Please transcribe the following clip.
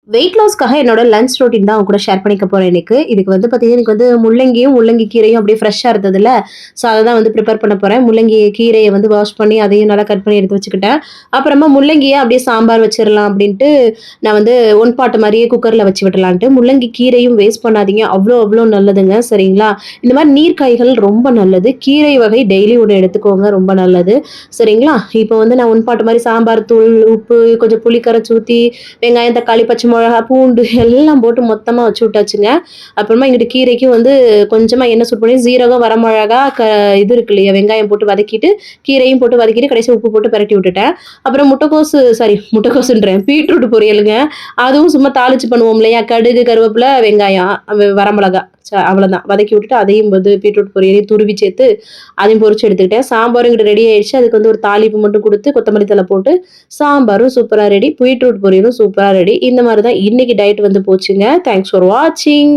Wait லாஸ்க்காக என்னோட lunch routine தான் உங்க கூட ஷேர் பண்ணிக்க போறேன் இன்னைக்கு. இதுக்கு வந்து பார்த்தீங்கன்னா, எனக்கு வந்து முள்ளங்கியும், முள்ளங்கி கீரையும் அப்படியே ஃப்ரெஷ்ஷா இருந்ததுல்ல. ஸோ அத தான் வந்து ப்ரிப்பேர் பண்ண போறேன். முள்ளங்கி கீரைய வந்து வாஷ் பண்ணி அதையும் நல்லா கட் பண்ணி எடுத்து வச்சுக்கிட்டேன். அப்புறமா முள்ளங்கிய அப்படியே சாம்பார் வச்சிரலாம் அப்படின்ட்டு, நான் வந்து ஒன் பாட் மாரியே குக்கர்ல வச்சு விடலான்ட்டு, முள்ளங்கி கீரையும் வேஸ்ட் பண்ணாதீங்க. அவ்ளோ அவ்ளோ நல்லதுங்க. சரிங்களா? இந்த மாரி நீர்க்காய்கள் ரொம்ப நல்லது. கீரை வகை டெய்லி ஒண்ணு எடுத்துக்கோங்க. ரொம்ப நல்லது. சரிங்களா? இப்போ வந்து நான் ஒன் பாட் மாரி சாம்பார் தூள், உப்பு, கொஞ்சம் புளி கரைச்சு ஊத்தி வெங்காயம், தக்காளி, பச்சை மிளகா, பூண்டு எல்லாம் போட்டு மொத்தமா வச்சு விட்டாச்சுங்க. அப்புறமா இங்கிட்டு கீரைக்கும் வந்து கொஞ்சமா எண்ணெய் சூடு பண்ணி சீரகம், வரமிளகா, இது இருக்கு இல்லையா, வெங்காயம் போட்டு வதக்கிட்டு, கீரையும் போட்டு வதக்கிட்டு, கடைசியா உப்பு போட்டு பெரட்டி விட்டுட்டேன். அப்புறம் முட்டைக்கோசுன்றேன், பீட்ரூட் பொரியலுங்க. அதுவும் சும்மா தாளிச்சு பண்ணுவோம் இல்லையா, கடுகு, கருவேப்பில, வெங்காயம், வரமிளகா. அவ்வளோதான். வதக்கி விட்டுட்டு அதையும் வந்து பீட்ரூட் பொரியலையும் துருவி சேர்த்து அதையும் பொரிச்சு எடுத்துக்கிட்டேன். சாம்பாரும் இங்கிட்டு ரெடி ஆயிடுச்சு. அதுக்கு வந்து ஒரு தாளிப்பு மட்டும் குடுத்து, கொத்தமல்லி தழை போட்டு சாம்பாரும் சூப்பரா ரெடி. பீட்ரூட் பொரியலும் சூப்பரா ரெடி. இந்த மாரி தான் இன்னைக்கு டயட் வந்து போச்சுங்க. தேங்க்ஸ் ஃபார் வாட்சிங்.